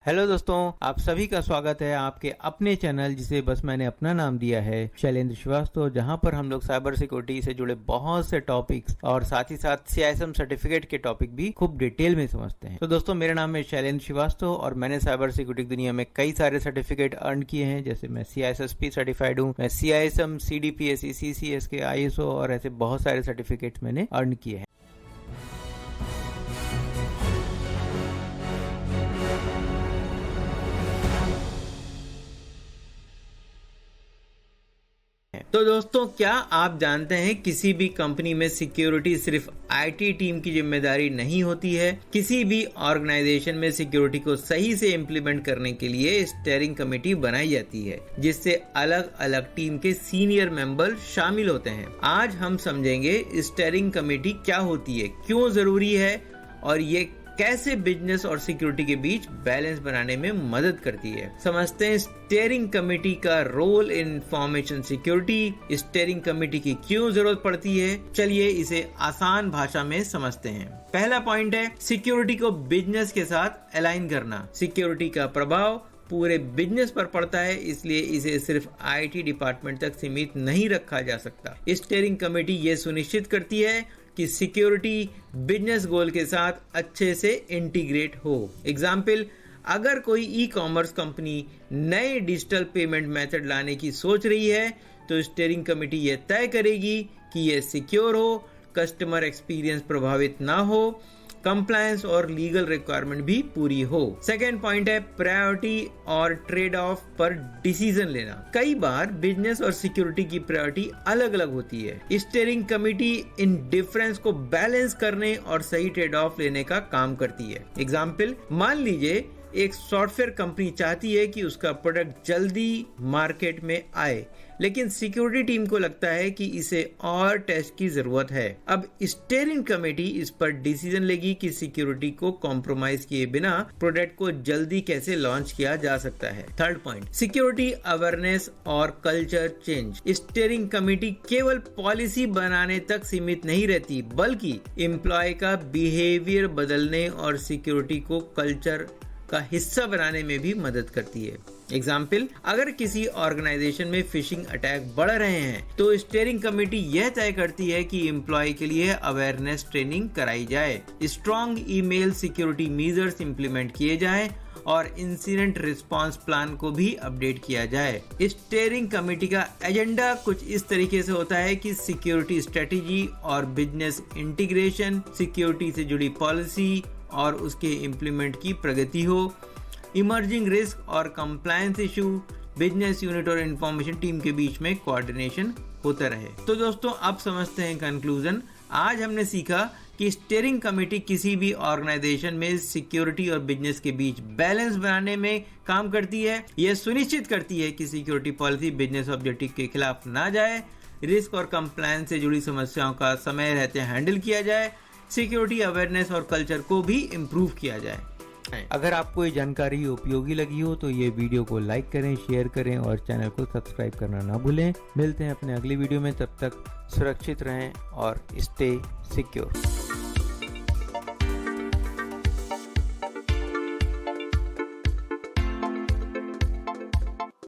Hello दोस्तों, आप सभी का स्वागत है आपके अपने चैनल जिसे बस मैंने अपना नाम दिया है शैलेंद्र श्रीवास्तव, जहां पर हम लोग साइबर सिक्योरिटी से जुड़े बहुत से टॉपिक्स और साथ ही साथ CISM सर्टिफिकेट के टॉपिक भी खूब डिटेल में समझते हैं। तो दोस्तों, मेरा नाम है शैलेंद्र श्रीवास्तव और मैंने साइबर सिक्योरिटी की दुनिया में कई सारे सर्टिफिकेट अर्न किए हैं। जैसे मैं CISSP सर्टिफाइड हूँ, मैं CISM, CDPSE, CCSK, ISO और ऐसे बहुत सारे सर्टिफिकेट मैंने अर्न किए हैं। तो दोस्तों, क्या आप जानते हैं किसी भी कंपनी में सिक्योरिटी सिर्फ IT टीम की जिम्मेदारी नहीं होती है। किसी भी ऑर्गेनाइजेशन में सिक्योरिटी को सही से इम्प्लीमेंट करने के लिए स्टीयरिंग कमेटी बनाई जाती है, जिससे अलग अलग टीम के सीनियर मेंबर शामिल होते हैं। आज हम समझेंगे स्टीयरिंग कमेटी क्या होती है, क्यों जरूरी है और ये कैसे बिजनेस और सिक्योरिटी के बीच बैलेंस बनाने में मदद करती है। समझते हैं स्टीयरिंग कमेटी का role in information security. Steering committee की क्यों जरूरत पड़ती है, चलिए इसे आसान भाषा में समझते हैं। पहला पॉइंट है सिक्योरिटी को बिजनेस के साथ अलाइन करना। सिक्योरिटी का प्रभाव पूरे बिजनेस पर पड़ता है, इसलिए इसे सिर्फ IT डिपार्टमेंट तक सीमित नहीं रखा जा सकता। स्टीयरिंग कमेटी ये सुनिश्चित करती है कि सिक्योरिटी बिजनेस गोल के साथ अच्छे से इंटीग्रेट हो। एग्जाम्पल, अगर कोई ई-कॉमर्स कंपनी नए डिजिटल पेमेंट मेथड लाने की सोच रही है तो स्टीयरिंग कमेटी यह तय करेगी कि यह सिक्योर हो, कस्टमर एक्सपीरियंस प्रभावित ना हो, कंप्लायंस और लीगल रिक्वायरमेंट भी पूरी हो। सेकेंड पॉइंट है प्रायोरिटी और ट्रेड ऑफ पर डिसीजन लेना। कई बार बिजनेस और सिक्योरिटी की प्रायोरिटी अलग अलग होती है। स्टीयरिंग कमेटी इन डिफरेंस को बैलेंस करने और सही ट्रेड ऑफ लेने का काम करती है। एग्जाम्पल, मान लीजिए एक सॉफ्टवेयर कंपनी चाहती है कि उसका प्रोडक्ट जल्दी मार्केट में आए, लेकिन सिक्योरिटी टीम को लगता है कि इसे और टेस्ट की जरूरत है। अब स्टीयरिंग कमेटी इस पर डिसीजन लेगी कि सिक्योरिटी को कॉम्प्रोमाइज किए बिना प्रोडक्ट को जल्दी कैसे लॉन्च किया जा सकता है। थर्ड पॉइंट, सिक्योरिटी अवेयरनेस और कल्चर चेंज। स्टीयरिंग कमेटी केवल पॉलिसी बनाने तक सीमित नहीं रहती, बल्कि एम्प्लॉय का बिहेवियर बदलने और सिक्योरिटी को कल्चर का हिस्सा बनाने में भी मदद करती है। एग्जाम्पल, अगर किसी ऑर्गेनाइजेशन में फिशिंग अटैक बढ़ रहे हैं तो स्टीयरिंग कमेटी यह तय करती है कि एम्प्लॉय के लिए अवेयरनेस ट्रेनिंग कराई जाए, strong email security measures implement किए जाएं और इंसिडेंट रिस्पांस प्लान को भी अपडेट किया जाए। स्टीयरिंग कमेटी का एजेंडा कुछ इस तरीके से होता है कि सिक्योरिटी स्ट्रेटेजी और बिजनेस इंटीग्रेशन, सिक्योरिटी से जुड़ी पॉलिसी और उसके इम्प्लीमेंट की प्रगति हो, इमर्जिंग रिस्क और कंप्लायंस इशू, बिजनेस यूनिट और इंफॉर्मेशन टीम के बीच में कोऑर्डिनेशन होता रहे। तो दोस्तों, अब समझते हैं कंक्लूजन। आज हमने सीखा कि स्टीयरिंग कमेटी किसी भी ऑर्गेनाइजेशन में सिक्योरिटी और बिजनेस के बीच बैलेंस बनाने में काम करती है। यह सुनिश्चित करती है कि सिक्योरिटी पॉलिसी बिजनेस ऑब्जेक्टिव के खिलाफ ना जाए, रिस्क और कंप्लायंस से जुड़ी समस्याओं का समय रहते हैंडल किया जाए, सिक्योरिटी अवेयरनेस और कल्चर को भी इम्प्रूव किया जाए। अगर आपको ये जानकारी उपयोगी लगी हो तो ये वीडियो को लाइक करें, शेयर करें और चैनल को सब्सक्राइब करना ना भूलें। मिलते हैं अपने अगली वीडियो में, तब तक सुरक्षित रहें और स्टे सिक्योर।